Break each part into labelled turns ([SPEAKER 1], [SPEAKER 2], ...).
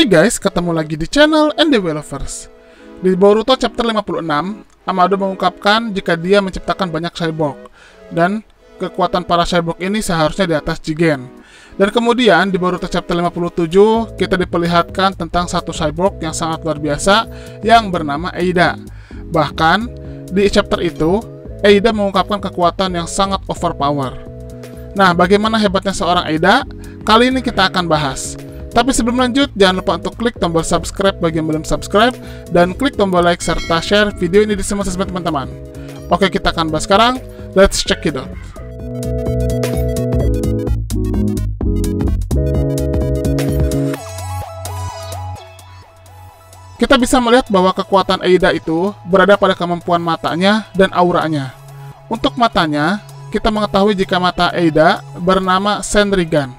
[SPEAKER 1] Hai guys, ketemu lagi di channel NDW Lovers. Di Boruto chapter 56, Amado mengungkapkan jika dia menciptakan banyak cyborg, dan kekuatan para cyborg ini seharusnya di atas Jigen. Dan kemudian di Boruto chapter 57, kita diperlihatkan tentang satu cyborg yang sangat luar biasa yang bernama Eida. Bahkan, di chapter itu, Eida mengungkapkan kekuatan yang sangat overpower. Nah, bagaimana hebatnya seorang Eida? Kali ini kita akan bahas. Tapi sebelum lanjut, jangan lupa untuk klik tombol subscribe bagi yang belum subscribe, dan klik tombol like serta share video ini di semua sosmed teman-teman. Oke, kita akan bahas sekarang. Let's check it out. Kita bisa melihat bahwa kekuatan Eida itu berada pada kemampuan matanya dan auranya. Untuk matanya, kita mengetahui jika mata Eida bernama Senrigan.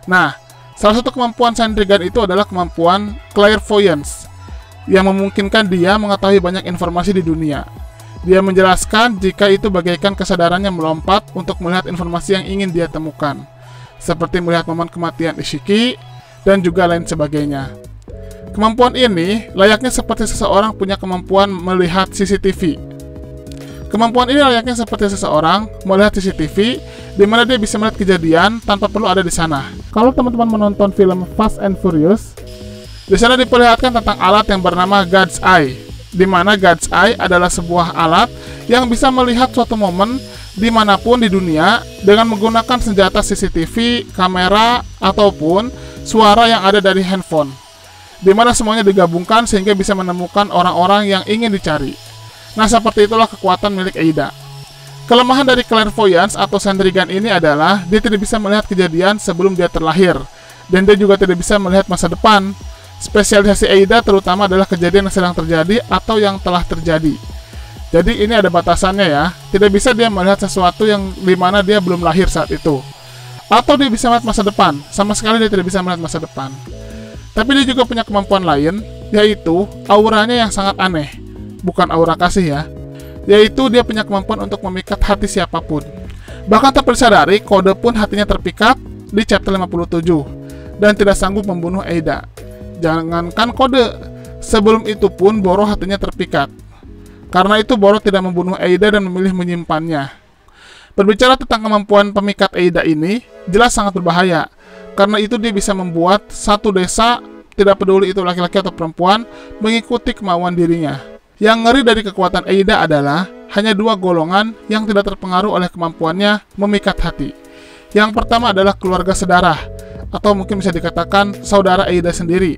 [SPEAKER 1] Nah, salah satu kemampuan Senrigan itu adalah kemampuan clairvoyance yang memungkinkan dia mengetahui banyak informasi di dunia. Dia menjelaskan jika itu bagaikan kesadarannya melompat untuk melihat informasi yang ingin dia temukan, seperti melihat momen kematian Ishiki dan juga lain sebagainya. Kemampuan ini layaknya seperti seseorang punya kemampuan melihat CCTV. Kemampuan ini layaknya seperti seseorang melihat CCTV di mana dia bisa melihat kejadian tanpa perlu ada di sana. Kalau teman-teman menonton film Fast and Furious, di sana diperlihatkan tentang alat yang bernama God's Eye, di mana God's Eye adalah sebuah alat yang bisa melihat suatu momen dimanapun di dunia dengan menggunakan senjata CCTV, kamera, ataupun suara yang ada dari handphone, di mana semuanya digabungkan sehingga bisa menemukan orang-orang yang ingin dicari. Nah, seperti itulah kekuatan milik Eida. Kelemahan dari clairvoyance atau Senrigan ini adalah dia tidak bisa melihat kejadian sebelum dia terlahir, dan dia juga tidak bisa melihat masa depan. Spesialisasi Eida terutama adalah kejadian yang sedang terjadi atau yang telah terjadi. Jadi ini ada batasannya ya, tidak bisa dia melihat sesuatu yang dimana dia belum lahir saat itu. Atau dia bisa melihat masa depan, sama sekali dia tidak bisa melihat masa depan. Tapi dia juga punya kemampuan lain, yaitu auranya yang sangat aneh. Bukan aura kasih ya, yaitu dia punya kemampuan untuk memikat hati siapapun. Bahkan tanpa disadari, Kode pun hatinya terpikat di chapter 57 dan tidak sanggup membunuh Eida. Jangankan Kode, sebelum itu pun Boro hatinya terpikat. Karena itu Boro tidak membunuh Eida dan memilih menyimpannya. Berbicara tentang kemampuan pemikat Eida ini, jelas sangat berbahaya. Karena itu dia bisa membuat satu desa, tidak peduli itu laki-laki atau perempuan, mengikuti kemauan dirinya. Yang ngeri dari kekuatan Eida adalah hanya dua golongan yang tidak terpengaruh oleh kemampuannya memikat hati. Yang pertama adalah keluarga sedarah, atau mungkin bisa dikatakan saudara Eida sendiri.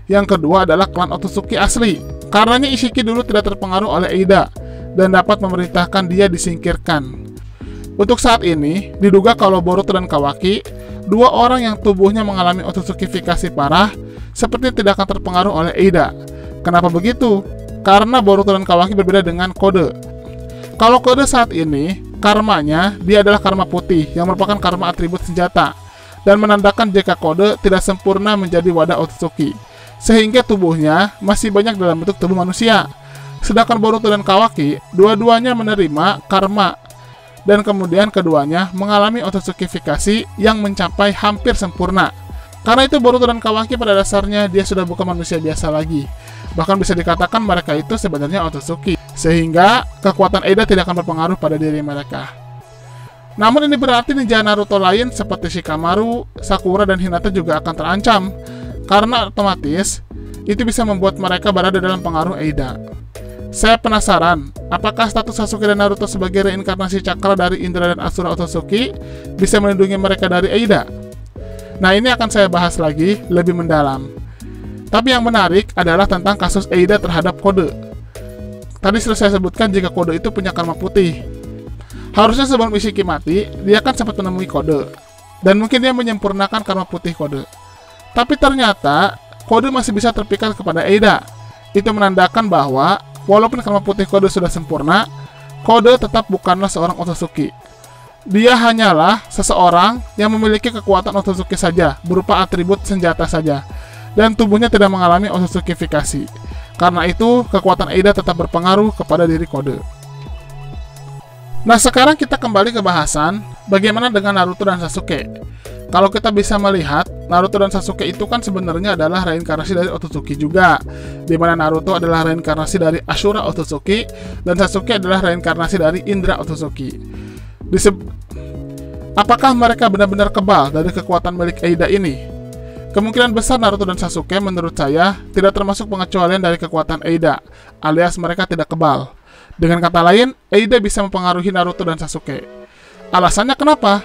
[SPEAKER 1] Yang kedua adalah klan Otsutsuki asli. Karenanya Ishiki dulu tidak terpengaruh oleh Eida dan dapat memerintahkan dia disingkirkan. Untuk saat ini, diduga kalau Boruto dan Kawaki, dua orang yang tubuhnya mengalami Otsutsukifikasi parah, seperti tidak akan terpengaruh oleh Eida. Kenapa begitu? Karena Boruto dan Kawaki berbeda dengan Kode. Kalau Kode saat ini, karmanya, dia adalah karma putih, yang merupakan karma atribut senjata, dan menandakan jika Kode tidak sempurna menjadi wadah Otsutsuki, sehingga tubuhnya masih banyak dalam bentuk tubuh manusia. Sedangkan Boruto dan Kawaki, dua-duanya menerima karma, dan kemudian keduanya mengalami Otsutsukifikasi yang mencapai hampir sempurna. Karena itu Boruto dan Kawaki pada dasarnya dia sudah bukan manusia biasa lagi. Bahkan bisa dikatakan mereka itu sebenarnya Otsutsuki, sehingga kekuatan Eida tidak akan berpengaruh pada diri mereka. Namun ini berarti ninja Naruto lain seperti Shikamaru, Sakura, dan Hinata juga akan terancam, karena otomatis itu bisa membuat mereka berada dalam pengaruh Eida. Saya penasaran, apakah status Sasuke dan Naruto sebagai reinkarnasi cakra dari Indra dan Asura Otsutsuki bisa melindungi mereka dari Eida? Nah, ini akan saya bahas lagi lebih mendalam. Tapi yang menarik adalah tentang kasus Eida terhadap Kode. Tadi sudah saya sebutkan jika Kode itu punya karma putih. Harusnya sebelum Ishiki mati, dia kan sempat menemui Kode. Dan mungkin dia menyempurnakan karma putih Kode. Tapi ternyata, Kode masih bisa terpikat kepada Eida. Itu menandakan bahwa, walaupun karma putih Kode sudah sempurna, Kode tetap bukanlah seorang Otsutsuki. Dia hanyalah seseorang yang memiliki kekuatan Otsutsuki saja, berupa atribut senjata saja. Dan tubuhnya tidak mengalami Otsutsukifikasi. Karena itu, kekuatan Eida tetap berpengaruh kepada diri Kode. Nah, sekarang kita kembali ke bahasan bagaimana dengan Naruto dan Sasuke. Kalau kita bisa melihat, Naruto dan Sasuke itu kan sebenarnya adalah reinkarnasi dari Otsutsuki juga, di mana Naruto adalah reinkarnasi dari Ashura Otsutsuki dan Sasuke adalah reinkarnasi dari Indra Otsutsuki. Apakah mereka benar-benar kebal dari kekuatan milik Eida ini? Kemungkinan besar Naruto dan Sasuke menurut saya tidak termasuk pengecualian dari kekuatan Eida, alias mereka tidak kebal. Dengan kata lain, Eida bisa mempengaruhi Naruto dan Sasuke. Alasannya kenapa?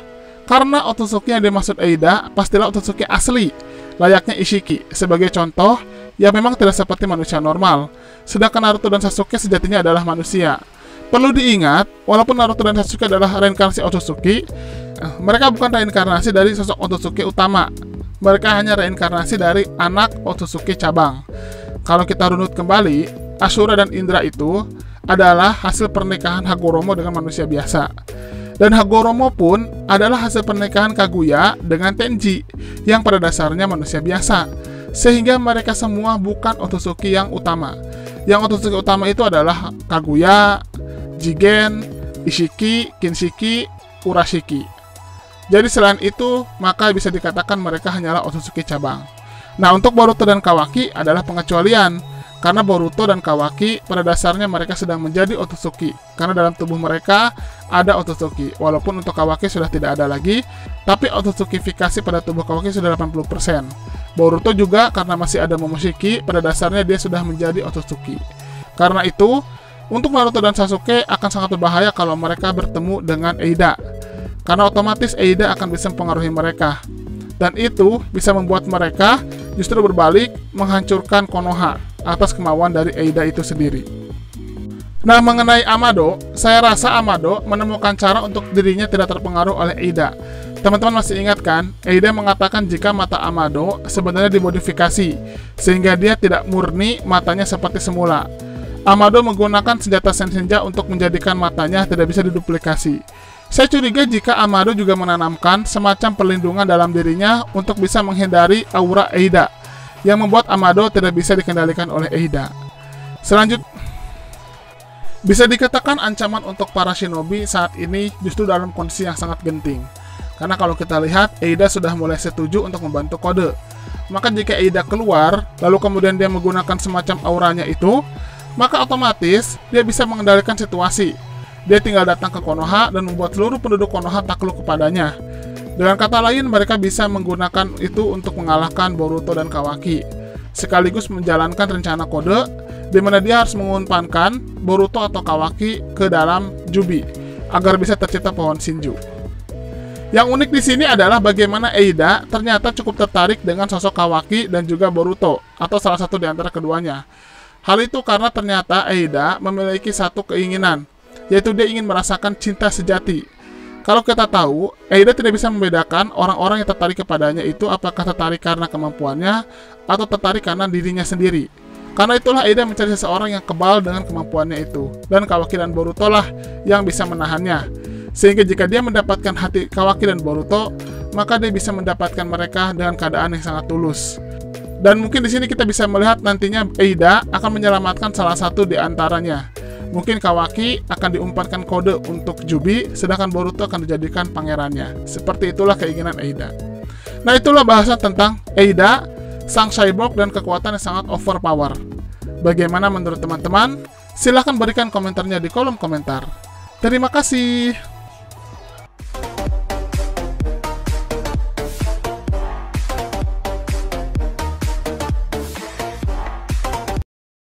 [SPEAKER 1] Karena Otsutsuki yang dimaksud Eida pastilah Otsutsuki asli, layaknya Ishiki. Sebagai contoh, ya memang tidak seperti manusia normal, sedangkan Naruto dan Sasuke sejatinya adalah manusia. Perlu diingat, walaupun Naruto dan Sasuke adalah reinkarnasi Otsutsuki, mereka bukan reinkarnasi dari sosok Otsutsuki utama. Mereka hanya reinkarnasi dari anak Otsutsuki cabang. Kalau kita runut kembali, Ashura dan Indra itu adalah hasil pernikahan Hagoromo dengan manusia biasa. Dan Hagoromo pun adalah hasil pernikahan Kaguya dengan Tenji, yang pada dasarnya manusia biasa. Sehingga mereka semua bukan Otsutsuki yang utama. Yang Otsutsuki utama itu adalah Kaguya, Jigen, Ishiki, Kinshiki, Urashiki. Jadi selain itu, maka bisa dikatakan mereka hanyalah Otsutsuki cabang. Nah, untuk Boruto dan Kawaki adalah pengecualian, karena Boruto dan Kawaki pada dasarnya mereka sedang menjadi Otsutsuki, karena dalam tubuh mereka ada Otsutsuki. Walaupun untuk Kawaki sudah tidak ada lagi, tapi Otsutsukifikasi pada tubuh Kawaki sudah 80%. Boruto juga karena masih ada Momoshiki, pada dasarnya dia sudah menjadi Otsutsuki. Karena itu, untuk Naruto dan Sasuke akan sangat berbahaya kalau mereka bertemu dengan Eida, karena otomatis Eida akan bisa mempengaruhi mereka. Dan itu bisa membuat mereka justru berbalik menghancurkan Konoha atas kemauan dari Eida itu sendiri. Nah, mengenai Amado, saya rasa Amado menemukan cara untuk dirinya tidak terpengaruh oleh Eida. Teman-teman masih ingat kan, Eida mengatakan jika mata Amado sebenarnya dimodifikasi, sehingga dia tidak murni matanya seperti semula. Amado menggunakan senjata Sensenja untuk menjadikan matanya tidak bisa diduplikasi. Saya curiga jika Amado juga menanamkan semacam perlindungan dalam dirinya untuk bisa menghindari aura Eida, yang membuat Amado tidak bisa dikendalikan oleh Eida. Selanjutnya, bisa dikatakan ancaman untuk para shinobi saat ini justru dalam kondisi yang sangat genting. Karena kalau kita lihat, Eida sudah mulai setuju untuk membantu kode. Maka jika Eida keluar, lalu kemudian dia menggunakan semacam auranya itu, maka otomatis dia bisa mengendalikan situasi. Dia tinggal datang ke Konoha dan membuat seluruh penduduk Konoha takluk kepadanya. Dengan kata lain, mereka bisa menggunakan itu untuk mengalahkan Boruto dan Kawaki, sekaligus menjalankan rencana kode, di mana dia harus mengumpankan Boruto atau Kawaki ke dalam Jubi, agar bisa tercipta pohon Shinju. Yang unik di sini adalah bagaimana Eida ternyata cukup tertarik dengan sosok Kawaki dan juga Boruto, atau salah satu di antara keduanya. Hal itu karena ternyata Eida memiliki satu keinginan, yaitu dia ingin merasakan cinta sejati. Kalau kita tahu, Eida tidak bisa membedakan orang-orang yang tertarik kepadanya itu apakah tertarik karena kemampuannya atau tertarik karena dirinya sendiri. Karena itulah Eida mencari seseorang yang kebal dengan kemampuannya itu, dan Kawaki dan Boruto lah yang bisa menahannya. Sehingga jika dia mendapatkan hati Kawaki dan Boruto, maka dia bisa mendapatkan mereka dengan keadaan yang sangat tulus. Dan mungkin di sini kita bisa melihat nantinya Eida akan menyelamatkan salah satu di antaranya. Mungkin Kawaki akan diumpankan kode untuk Jubi, sedangkan Boruto akan dijadikan pangerannya. Seperti itulah keinginan Eida. Nah, itulah bahasan tentang Eida, sang cyborg dan kekuatan yang sangat overpower. Bagaimana menurut teman-teman? Silahkan berikan komentarnya di kolom komentar. Terima kasih.